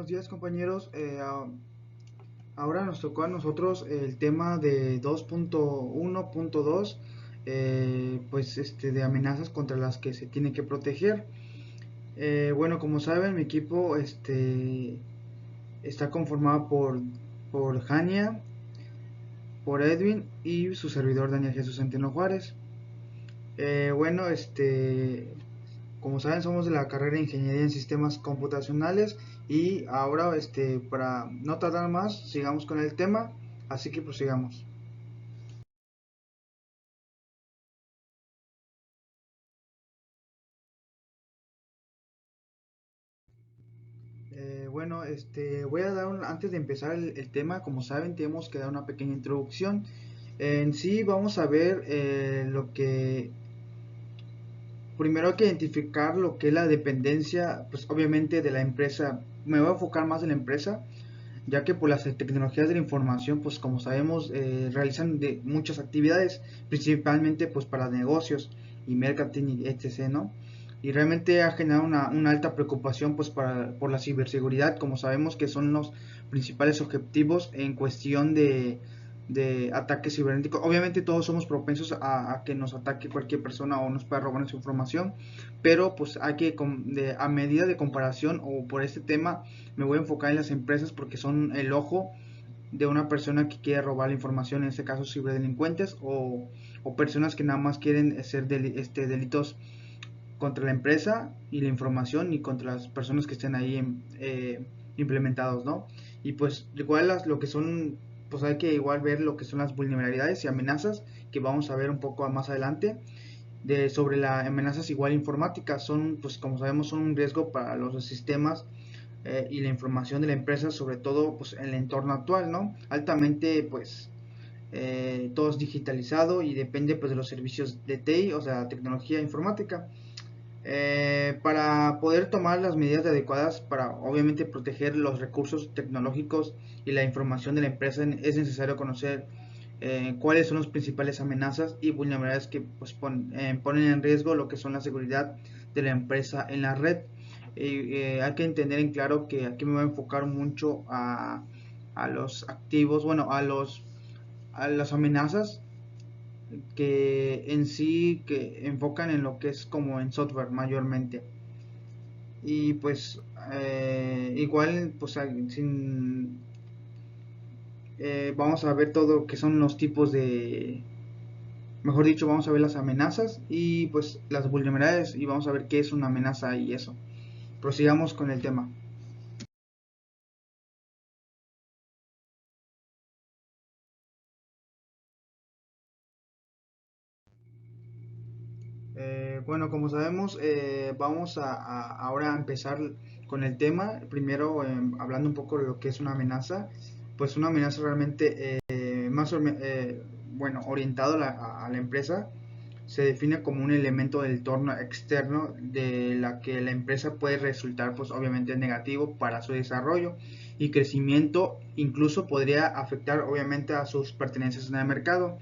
Buenos días compañeros. Ahora nos tocó a nosotros el tema de 2.1.2, pues de amenazas contra las que se tiene que proteger. Bueno, como saben, mi equipo está conformado por Jania, por Edwin y su servidor Daniel Jesús Centeno Juárez. Bueno, como saben, somos de la carrera de Ingeniería en Sistemas Computacionales y ahora, para no tardar más, sigamos con el tema, así que prosigamos. Bueno, voy a dar antes de empezar el tema, como saben, tenemos que dar una pequeña introducción. En sí, vamos a ver lo que primero hay que identificar lo que es la dependencia, pues obviamente de la empresa. Me voy a enfocar más en la empresa, ya que por las tecnologías de la información, pues como sabemos, realizan muchas actividades, principalmente pues para negocios y marketing y etc., ¿no? Y realmente ha generado una alta preocupación pues por la ciberseguridad, como sabemos que son los principales objetivos en cuestión de ataques cibernéticos. Obviamente todos somos propensos a que nos ataque cualquier persona o nos pueda robar nuestra información, pero pues hay que, a medida de comparación o por este tema, me voy a enfocar en las empresas porque son el ojo de una persona que quiere robar la información, en este caso ciberdelincuentes o personas que nada más quieren hacer delitos contra la empresa y la información y contra las personas que estén ahí implementados, ¿no? Y pues igual lo que son, pues hay que igual ver lo que son las vulnerabilidades y amenazas que vamos a ver un poco más adelante sobre las amenazas igual informáticas. Son, pues como sabemos, son un riesgo para los sistemas y la información de la empresa, sobre todo pues en el entorno actual, ¿no? Altamente pues todo es digitalizado y depende pues de los servicios de TI, o sea, tecnología informática. Para poder tomar las medidas adecuadas para obviamente proteger los recursos tecnológicos y la información de la empresa, es necesario conocer cuáles son las principales amenazas y vulnerabilidades que pues, ponen en riesgo lo que son la seguridad de la empresa en la red. Hay que entender en claro que aquí me voy a enfocar mucho a los activos, bueno, a las amenazas que en sí que enfocan en lo que es como en software mayormente. Y pues igual pues vamos a ver todo que son los tipos de, mejor dicho, vamos a ver las amenazas y pues las vulnerabilidades y vamos a ver qué es una amenaza y eso. Prosigamos con el tema. Bueno, como sabemos, vamos ahora a empezar con el tema. Primero, hablando un poco de lo que es una amenaza. Pues una amenaza realmente bueno, orientado a la empresa, se define como un elemento del entorno externo de la que la empresa puede resultar pues obviamente negativo para su desarrollo y crecimiento, incluso podría afectar obviamente a sus pertenencias en el mercado.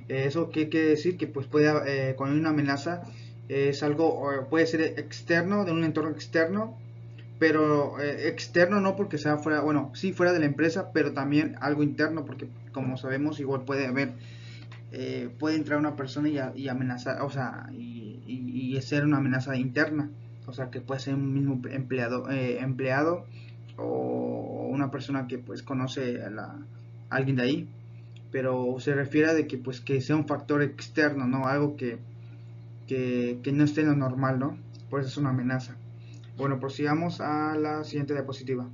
¿Eso qué quiere decir? Que pues puede, con una amenaza es algo, puede ser externo, de un entorno externo, pero externo no porque sea fuera, bueno, sí fuera de la empresa, pero también algo interno porque como sabemos igual puede haber, puede entrar una persona y amenazar, o sea, y ser una amenaza interna, o sea, que puede ser un mismo empleado o una persona que pues conoce a alguien de ahí, pero se refiere a de que pues que sea un factor externo, ¿no? Algo que no esté en lo normal, ¿no? Por eso es una amenaza. Bueno, prosigamos a la siguiente diapositiva.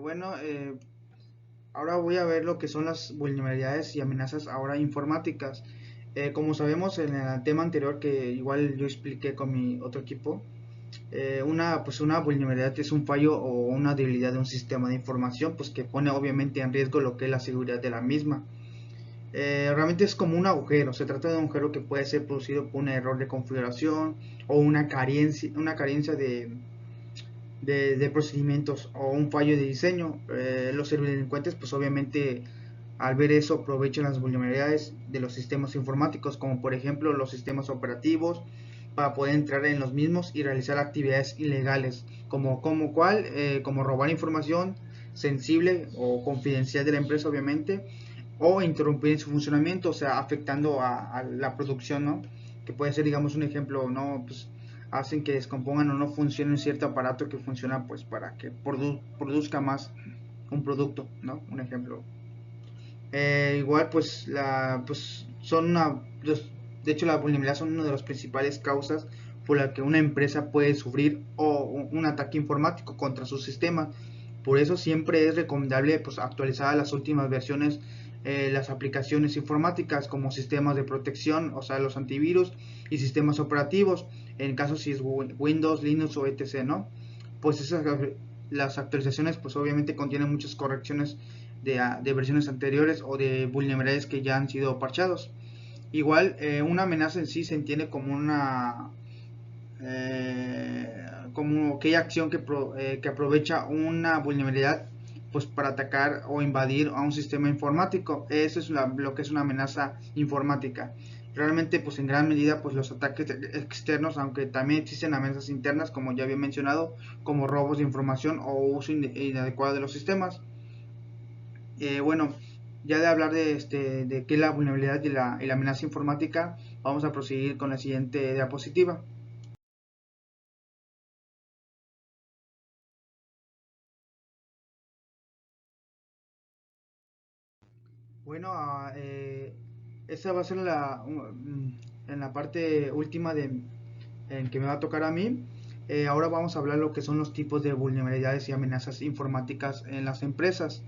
Bueno, ahora voy a ver lo que son las vulnerabilidades y amenazas ahora informáticas. Como sabemos en el tema anterior que igual yo expliqué con mi otro equipo, pues una vulnerabilidad es un fallo o una debilidad de un sistema de información pues que pone obviamente en riesgo lo que es la seguridad de la misma. Realmente es como un agujero, se trata de un agujero que puede ser producido por un error de configuración o una carencia de procedimientos o un fallo de diseño. Los ciberdelincuentes pues obviamente al ver eso aprovechan las vulnerabilidades de los sistemas informáticos, como por ejemplo los sistemas operativos, para poder entrar en los mismos y realizar actividades ilegales, como robar información sensible o confidencial de la empresa, obviamente, o interrumpir su funcionamiento, o sea, afectando a la producción, ¿no? Que puede ser, digamos, un ejemplo, ¿no? Pues hacen que descompongan o no funcione un cierto aparato que funciona, pues, para que produzca más un producto, ¿no? Un ejemplo. Igual, pues, pues de hecho, la vulnerabilidad son una de las principales causas por la que una empresa puede sufrir un ataque informático contra su sistema. Por eso siempre es recomendable, pues, actualizar las últimas versiones, las aplicaciones informáticas como sistemas de protección, o sea, los antivirus y sistemas operativos, en caso si es Windows, Linux o etc., ¿no? Pues las actualizaciones, pues, obviamente contienen muchas correcciones de versiones anteriores o de vulnerabilidades que ya han sido parchados. Igual, una amenaza en sí se entiende como como aquella acción que aprovecha una vulnerabilidad, pues, para atacar o invadir a un sistema informático. Eso es lo que es una amenaza informática. Realmente, pues, en gran medida, pues, los ataques externos, aunque también existen amenazas internas, como ya había mencionado, como robos de información o uso inadecuado de los sistemas. Bueno, ya de hablar de qué es la vulnerabilidad y la amenaza informática, vamos a proseguir con la siguiente diapositiva. Bueno, esa va a ser en la parte última en que me va a tocar a mí. Ahora vamos a hablar lo que son los tipos de vulnerabilidades y amenazas informáticas en las empresas.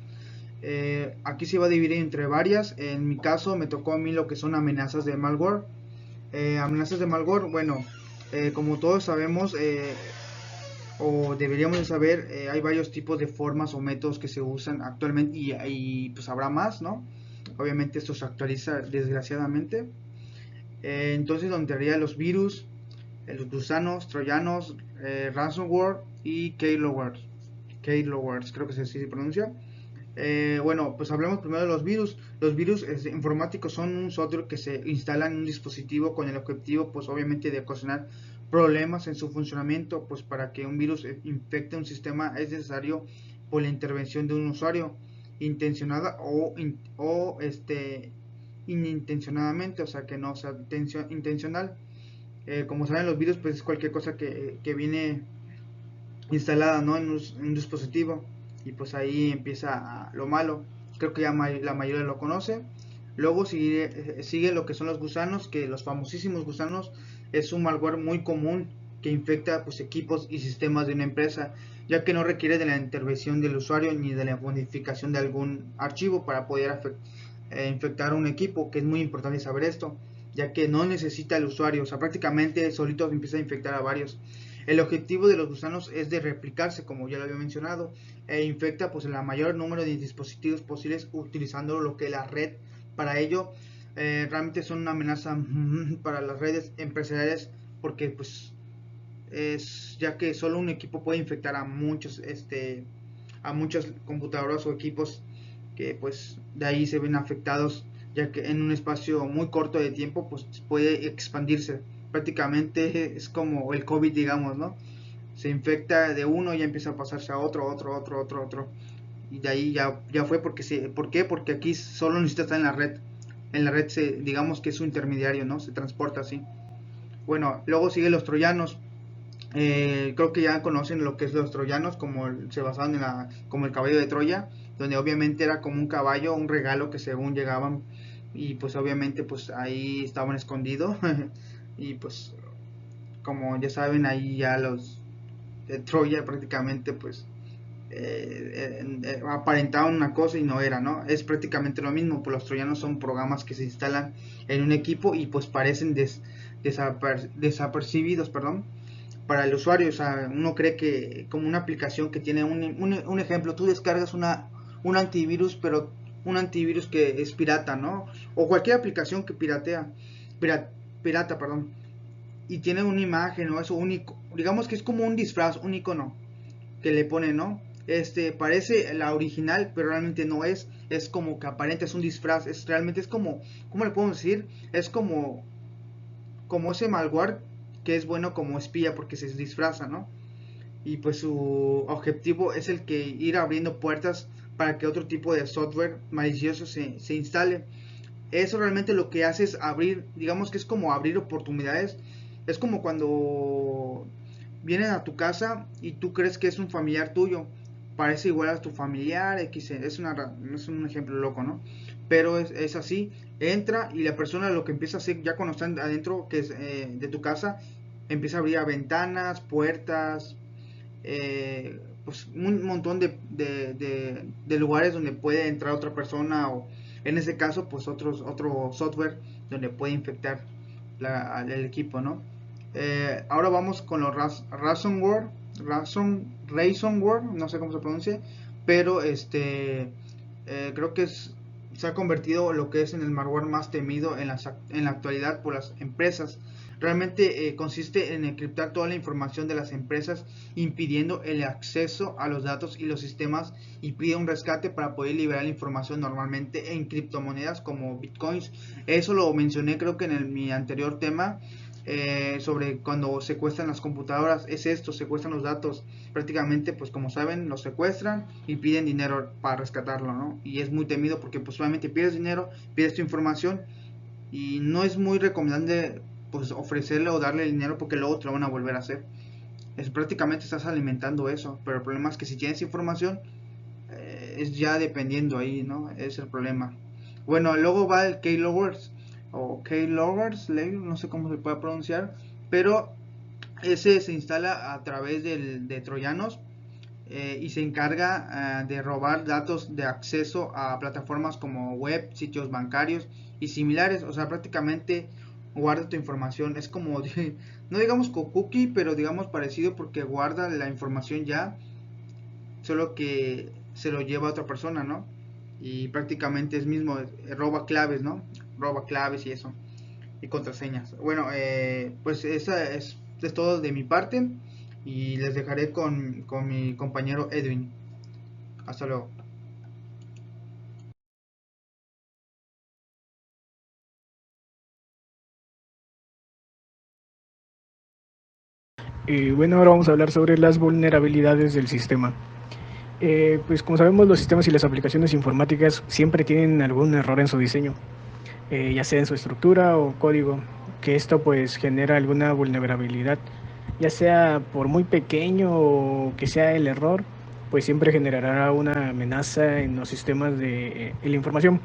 Aquí se va a dividir entre varias. En mi caso me tocó a mí lo que son amenazas de malware. Amenazas de malware, bueno, como todos sabemos, o deberíamos de saber, hay varios tipos de formas o métodos que se usan actualmente y pues habrá más, ¿no? Obviamente esto se actualiza desgraciadamente. Entonces, donde haría los virus, los gusanos, troyanos, ransomware y keylogware. Keylogware, creo que así se pronuncia. Bueno, pues hablemos primero de los virus. Los virus informáticos son un software que se instala en un dispositivo con el objetivo, pues obviamente, de ocasionar problemas en su funcionamiento. Pues para que un virus infecte un sistema es necesario por la intervención de un usuario, intencionada o inintencionadamente, o sea que no sea intencional. Como saben, los virus pues es cualquier cosa que viene instalada, ¿no? En un dispositivo, y pues ahí empieza lo malo. Creo que ya la mayoría lo conoce. Luego sigue lo que son los gusanos, que los famosísimos gusanos es un malware muy común que infecta, pues, equipos y sistemas de una empresa, ya que no requiere de la intervención del usuario ni de la modificación de algún archivo para poder infectar un equipo, que es muy importante saber esto, ya que no necesita el usuario, o sea, prácticamente solito empieza a infectar a varios. El objetivo de los gusanos es de replicarse, como ya lo había mencionado, e infecta, pues, el mayor número de dispositivos posibles utilizando lo que es la red. Para ello, realmente son una amenaza para las redes empresariales, porque pues es ya que solo un equipo puede infectar a muchas computadoras o equipos, que pues de ahí se ven afectados, ya que en un espacio muy corto de tiempo pues puede expandirse. Prácticamente es como el COVID, digamos, ¿no? Se infecta de uno y ya empieza a pasarse a otro, y de ahí ya fue. ¿Por qué? Porque aquí solo necesita estar en la red digamos que es su intermediario, ¿no? Se transporta así. Bueno, luego sigue los troyanos. Creo que ya conocen lo que es los troyanos, se basaban como el caballo de Troya, donde obviamente era como un caballo, un regalo que según llegaban, y pues obviamente pues ahí estaban escondidos. Y pues, como ya saben, ahí ya los de Troya prácticamente pues aparentaban una cosa y no era, ¿no? Es prácticamente lo mismo, pues los troyanos son programas que se instalan en un equipo y pues parecen desapercibidos, perdón, para el usuario. O sea, uno cree que como una aplicación que tiene un ejemplo, tú descargas un antivirus, pero un antivirus que es pirata, ¿no? O cualquier aplicación que pirata, pirata, perdón, y tiene una imagen o eso único, digamos que es como un disfraz, un icono que le pone, ¿no? parece la original, pero realmente no es como que aparenta, es un disfraz, realmente es como, ¿cómo le podemos decir? Es como ese malware que es bueno como espía porque se disfraza, ¿no? Y pues su objetivo es el que ir abriendo puertas para que otro tipo de software malicioso se instale. Eso realmente lo que hace es abrir, digamos que es como abrir oportunidades. Es como cuando vienen a tu casa y tú crees que es un familiar tuyo, parece igual a tu familiar, X, es un ejemplo loco, ¿no? Pero es así, entra y la persona lo que empieza a hacer ya cuando están adentro, que es de tu casa, empieza a abrir ventanas, puertas, pues un montón de lugares donde puede entrar otra persona o en ese caso pues otro software donde puede infectar el equipo, ¿no? Ahora vamos con los Ransomware, no sé cómo se pronuncia, pero creo que se ha convertido lo que es en el malware más temido en la actualidad por las empresas. Realmente consiste en encriptar toda la información de las empresas, impidiendo el acceso a los datos y los sistemas, y pide un rescate para poder liberar la información, normalmente en criptomonedas como bitcoins. Eso lo mencioné creo que en mi anterior tema, sobre cuando secuestran las computadoras. Es esto, secuestran los datos. Prácticamente, pues como saben, los secuestran y piden dinero para rescatarlo, ¿no? Y es muy temido porque pues solamente pierdes dinero, pierdes tu información, y no es muy recomendable pues ofrecerle o darle el dinero porque luego te lo van a volver a hacer. Prácticamente estás alimentando eso, pero el problema es que si tienes información, es ya dependiendo ahí, ¿no? Es el problema. Bueno, luego va el Keyloggers o Keyloggers, no sé cómo se puede pronunciar, pero ese se instala a través de troyanos, y se encarga de robar datos de acceso a plataformas como web, sitios bancarios y similares. O sea, prácticamente guarda tu información. Es como, no digamos con cookie, pero digamos parecido porque guarda la información ya, solo que se lo lleva a otra persona, ¿no? Y prácticamente es mismo, roba claves, ¿no? Roba claves y eso, y contraseñas. Bueno, pues esa es todo de mi parte y les dejaré con mi compañero Edwin. Hasta luego. Bueno, ahora vamos a hablar sobre las vulnerabilidades del sistema. Pues como sabemos, los sistemas y las aplicaciones informáticas siempre tienen algún error en su diseño, ya sea en su estructura o código, que esto pues genera alguna vulnerabilidad, ya sea por muy pequeño o que sea el error, pues siempre generará una amenaza en los sistemas de la información.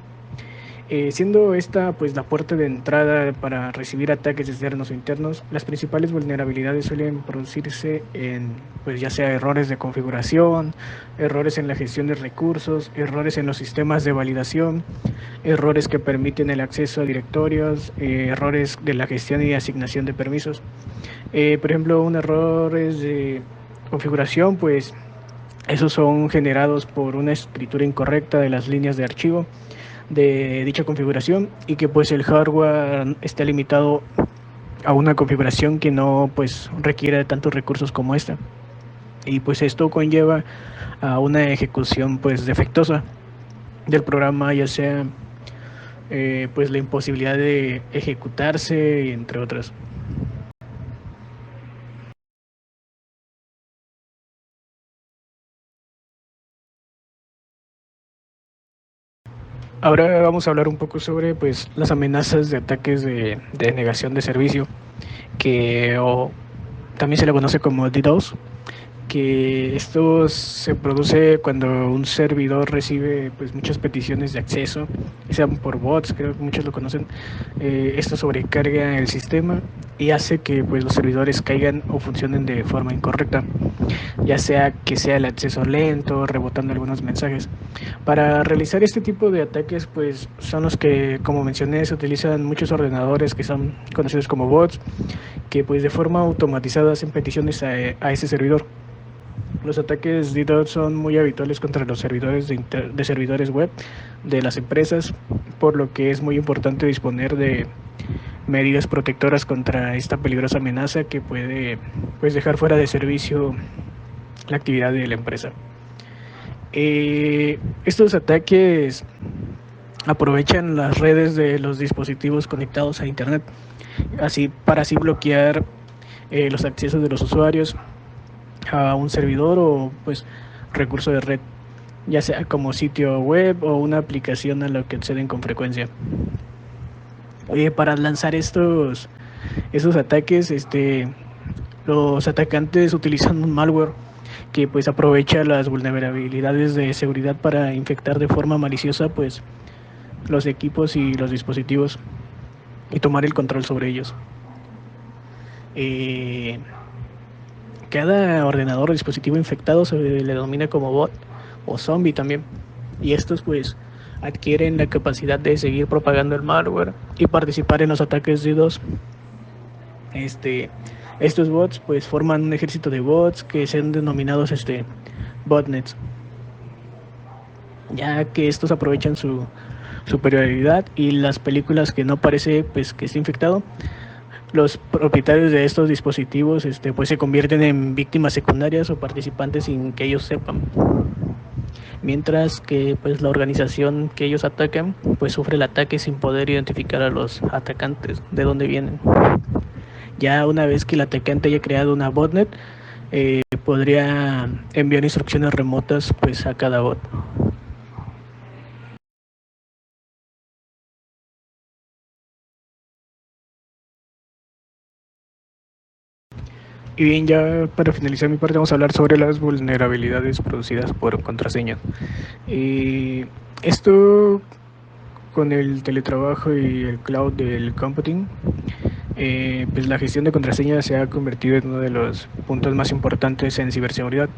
Siendo esta pues la puerta de entrada para recibir ataques externos o internos, las principales vulnerabilidades suelen producirse en pues ya sea errores de configuración, errores en la gestión de recursos, errores en los sistemas de validación, errores que permiten el acceso a directorios, errores de la gestión y asignación de permisos. Por ejemplo, un error es de configuración, pues esos son generados por una escritura incorrecta de las líneas de archivo de dicha configuración y que pues el hardware esté limitado a una configuración que no pues requiere de tantos recursos como esta, y pues esto conlleva a una ejecución pues defectuosa del programa, ya sea pues la imposibilidad de ejecutarse, entre otras. Ahora vamos a hablar un poco sobre pues las amenazas de ataques de negación de servicio, que también se le conoce como DDoS, que esto se produce cuando un servidor recibe pues muchas peticiones de acceso, sean por bots, creo que muchos lo conocen. Esto sobrecarga el sistema y hace que pues los servidores caigan o funcionen de forma incorrecta, ya sea que sea el acceso lento, rebotando algunos mensajes. Para realizar este tipo de ataques pues son los que, como mencioné, se utilizan muchos ordenadores que son conocidos como bots, que pues de forma automatizada hacen peticiones a ese servidor. Los ataques DDoS son muy habituales contra los servidores de servidores web de las empresas, por lo que es muy importante disponer de medidas protectoras contra esta peligrosa amenaza que puede pues dejar fuera de servicio la actividad de la empresa. Estos ataques aprovechan las redes de los dispositivos conectados a internet, para así bloquear los accesos de los usuarios a un servidor o pues recurso de red, ya sea como sitio web o una aplicación a la que acceden con frecuencia. Para lanzar estos ataques, los atacantes utilizan un malware que pues aprovecha las vulnerabilidades de seguridad para infectar de forma maliciosa pues los equipos y los dispositivos y tomar el control sobre ellos. Cada ordenador o dispositivo infectado se le denomina como bot o zombie también, y estos pues adquieren la capacidad de seguir propagando el malware y participar en los ataques de DDoS. Estos bots pues forman un ejército de bots que sean denominados botnets, ya que estos aprovechan su superioridad y las películas que no parece pues que esté infectado. Los propietarios de estos dispositivos pues se convierten en víctimas secundarias o participantes sin que ellos sepan, mientras que pues la organización que ellos atacan pues sufre el ataque sin poder identificar a los atacantes de dónde vienen. Ya una vez que el atacante haya creado una botnet, podría enviar instrucciones remotas pues a cada bot. Y bien, ya para finalizar mi parte vamos a hablar sobre las vulnerabilidades producidas por contraseñas. Esto con el teletrabajo y el cloud del computing, pues la gestión de contraseñas se ha convertido en uno de los puntos más importantes en ciberseguridad.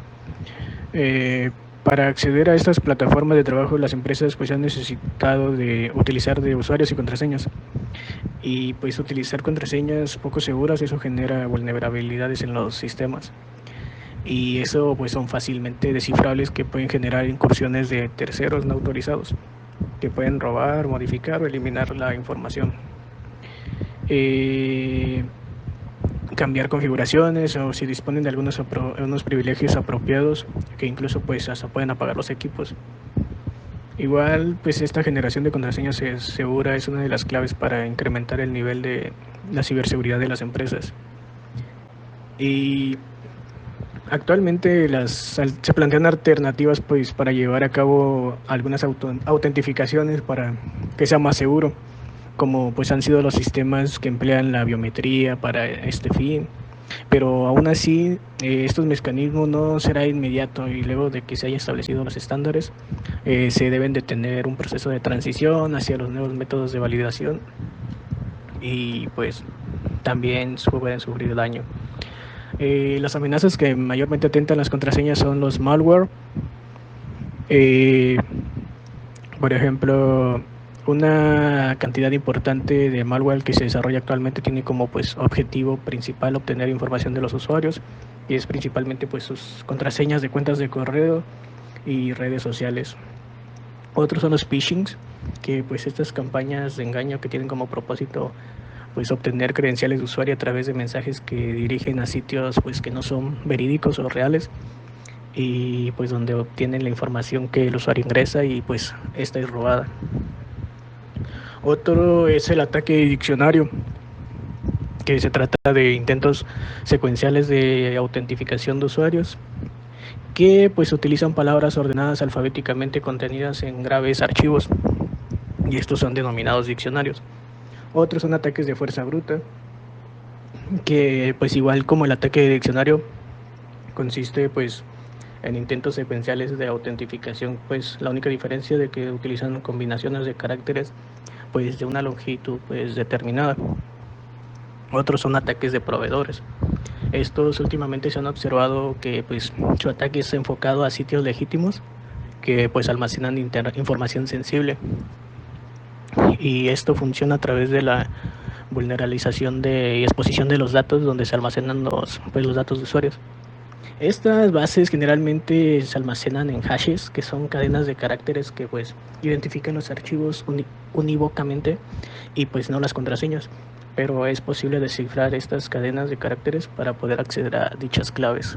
Para acceder a estas plataformas de trabajo, las empresas pues han necesitado de utilizar de usuarios y contraseñas. Y pues utilizar contraseñas poco seguras, eso genera vulnerabilidades en los sistemas. Y eso pues son fácilmente descifrables, que pueden generar incursiones de terceros no autorizados, que pueden robar, modificar o eliminar la información. Cambiar configuraciones, o si disponen de unos privilegios apropiados, que incluso pues hasta pueden apagar los equipos. Igual pues esta generación de contraseñas segura es una de las claves para incrementar el nivel de la ciberseguridad de las empresas. Y actualmente se plantean alternativas pues para llevar a cabo algunas autentificaciones para que sea más seguro, como pues han sido los sistemas que emplean la biometría para este fin. Pero aún así, estos mecanismos no será inmediato, y luego de que se hayan establecido los estándares, se deben de tener un proceso de transición hacia los nuevos métodos de validación, y pues también pueden sufrir daño. Las amenazas que mayormente atentan las contraseñas son los malware. Por ejemplo, una cantidad importante de malware que se desarrolla actualmente tiene como pues objetivo principal obtener información de los usuarios, y es principalmente pues sus contraseñas de cuentas de correo y redes sociales. Otros son los phishings, que pues estas campañas de engaño que tienen como propósito pues obtener credenciales de usuario a través de mensajes que dirigen a sitios pues que no son verídicos o reales, y pues donde obtienen la información que el usuario ingresa y pues esta es robada. Otro es el ataque de diccionario, que se trata de intentos secuenciales de autentificación de usuarios que pues utilizan palabras ordenadas alfabéticamente contenidas en graves archivos, y estos son denominados diccionarios. Otros son ataques de fuerza bruta, que pues igual como el ataque de diccionario consiste pues en intentos secuenciales de autentificación, pues la única diferencia de que utilizan combinaciones de caracteres pues de una longitud pues determinada. Otros son ataques de proveedores. Estos últimamente se han observado que pues su ataque es enfocado a sitios legítimos que pues almacenan información sensible, y esto funciona a través de la vulnerabilización y exposición de los datos donde se almacenan los datos de usuarios. Estas bases generalmente se almacenan en hashes, que son cadenas de caracteres que pues identifican los archivos unívocamente y pues no las contraseñas, pero es posible descifrar estas cadenas de caracteres para poder acceder a dichas claves.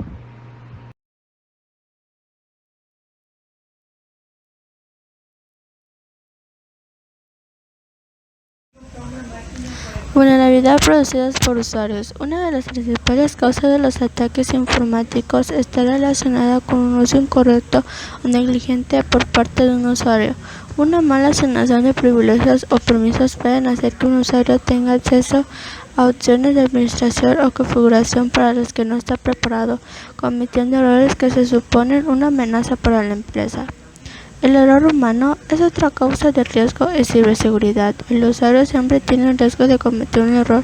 Vulnerabilidad producidas por usuarios. Una de las principales causas de los ataques informáticos está relacionada con un uso incorrecto o negligente por parte de un usuario. Una mala asignación de privilegios o permisos pueden hacer que un usuario tenga acceso a opciones de administración o configuración para las que no está preparado, cometiendo errores que se suponen una amenaza para la empresa. El error humano es otra causa de riesgo en ciberseguridad. El usuario siempre tiene el riesgo de cometer un error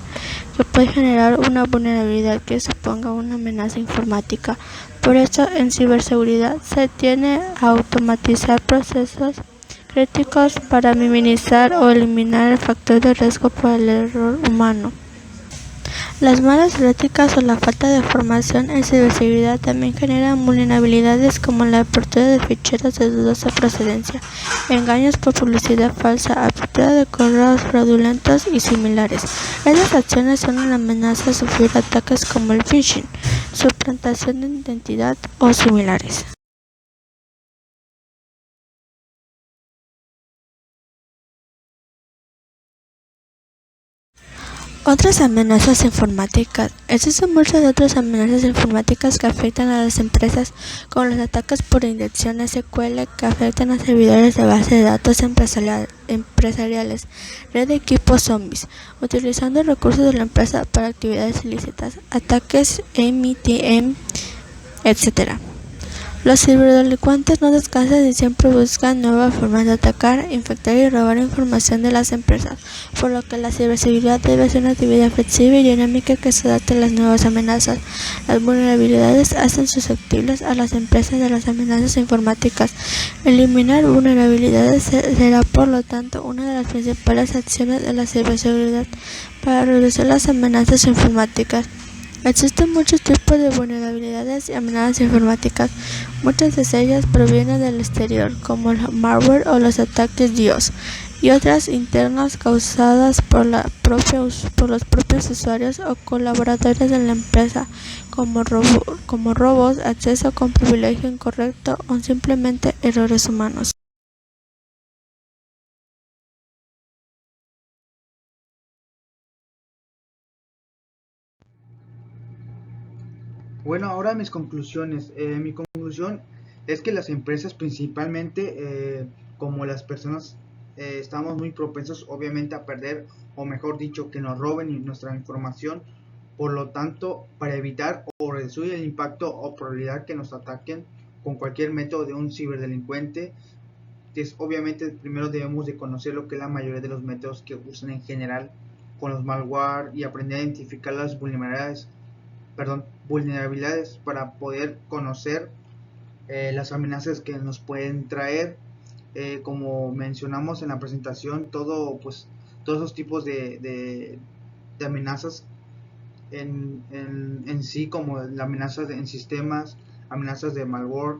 que puede generar una vulnerabilidad que suponga una amenaza informática. Por eso, en ciberseguridad se tiende a automatizar procesos críticos para minimizar o eliminar el factor de riesgo por el error humano. Las malas prácticas o la falta de formación en ciberseguridad también generan vulnerabilidades como la apertura de ficheros de dudosa procedencia, engaños por publicidad falsa, apertura de correos fraudulentos y similares. Estas acciones son una amenaza a sufrir ataques como el phishing, suplantación de identidad o similares. Otras amenazas informáticas. Existen muchas otras amenazas informáticas que afectan a las empresas, como los ataques por inyección SQL que afectan a servidores de base de datos empresariales, red de equipos zombies, utilizando recursos de la empresa para actividades ilícitas, ataques MTM, etc. Los ciberdelincuentes no descansan y siempre buscan nuevas formas de atacar, infectar y robar información de las empresas, por lo que la ciberseguridad debe ser una actividad flexible y dinámica que se adapte a las nuevas amenazas. Las vulnerabilidades hacen susceptibles a las empresas de las amenazas informáticas. Eliminar vulnerabilidades será, por lo tanto, una de las principales acciones de la ciberseguridad para reducir las amenazas informáticas. Existen muchos tipos de vulnerabilidades y amenazas informáticas. Muchas de ellas provienen del exterior, como el malware o los ataques DDoS, y otras internas causadas por los propios usuarios o colaboradores de la empresa, como robos, acceso con privilegio incorrecto o simplemente errores humanos. Bueno, ahora mis conclusiones. Mi conclusión es que las empresas principalmente, como las personas, estamos muy propensos obviamente a perder, o mejor dicho, que nos roben nuestra información. Por lo tanto, para evitar o reducir el impacto o probabilidad que nos ataquen con cualquier método de un ciberdelincuente, obviamente primero debemos de conocer lo que es la mayoría de los métodos que usan en general con los malware y aprender a identificar las vulnerabilidades para poder conocer las amenazas que nos pueden traer. Como mencionamos en la presentación, todos esos tipos de amenazas en sí, como la amenaza en sistemas, amenazas de malware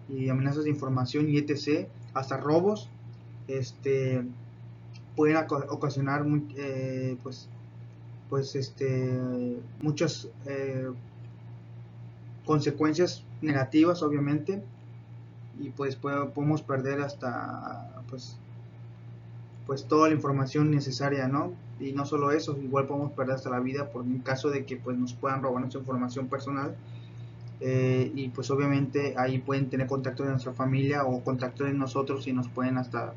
y amenazas de información y etc., hasta robos, pueden ocasionar muchas consecuencias negativas obviamente, y pues podemos perder hasta pues toda la información necesaria, ¿no? Y no solo eso, igual podemos perder hasta la vida por un caso de que pues nos puedan robar nuestra información personal, y pues obviamente ahí pueden tener contacto de nuestra familia o contacto de nosotros y nos pueden hasta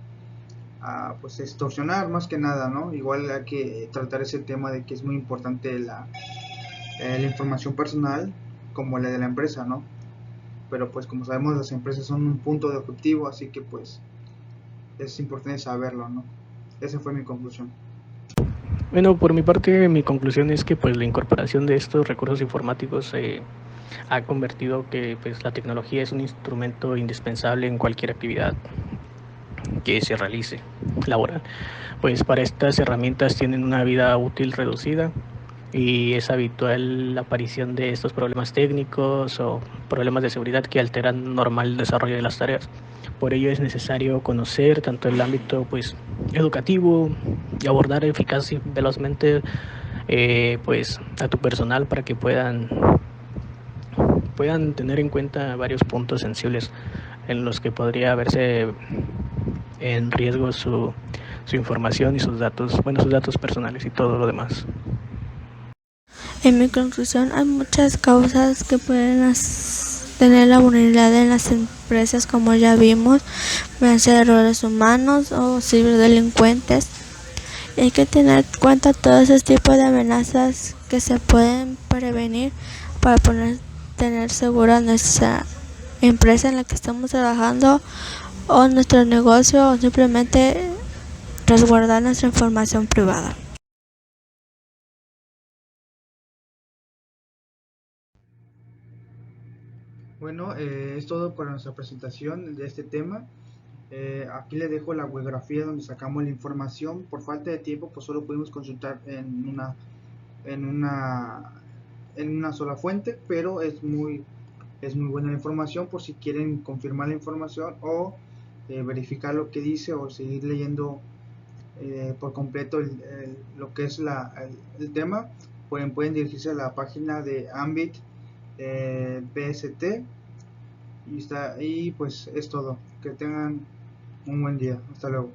pues extorsionar más que nada, ¿no? Igual hay que tratar ese tema de que es muy importante la información personal como la de la empresa, ¿no? Pero pues como sabemos, las empresas son un punto de objetivo, así que pues es importante saberlo, ¿no? Esa fue mi conclusión. Bueno, por mi parte, mi conclusión es que pues la incorporación de estos recursos informáticos ha convertido que pues la tecnología es un instrumento indispensable en cualquier actividad que se realice laboral. Pues para estas herramientas tienen una vida útil reducida y es habitual la aparición de estos problemas técnicos o problemas de seguridad que alteran normal desarrollo de las tareas. Por ello es necesario conocer tanto el ámbito pues educativo y abordar eficaz y velozmente pues a tu personal para que puedan tener en cuenta varios puntos sensibles en los que podría verse en riesgo su su información y sus datos, sus datos personales y todo lo demás. En mi conclusión, hay muchas causas que pueden tener la vulnerabilidad en las empresas, como ya vimos, pueden ser errores humanos o ciberdelincuentes. Hay que tener en cuenta todos esos tipos de amenazas que se pueden prevenir para tener segura nuestra empresa en la que estamos trabajando o nuestro negocio, o simplemente resguardar nuestra información privada. Bueno, es todo para nuestra presentación de este tema. Aquí les dejo la webgrafía donde sacamos la información. Por falta de tiempo, pues solo pudimos consultar en una sola fuente, pero es muy buena la información por si quieren confirmar la información o verificar lo que dice o seguir leyendo por completo lo que es el tema. Pueden dirigirse a la página de Ambit BST y pues es todo. Que tengan un buen día. Hasta luego.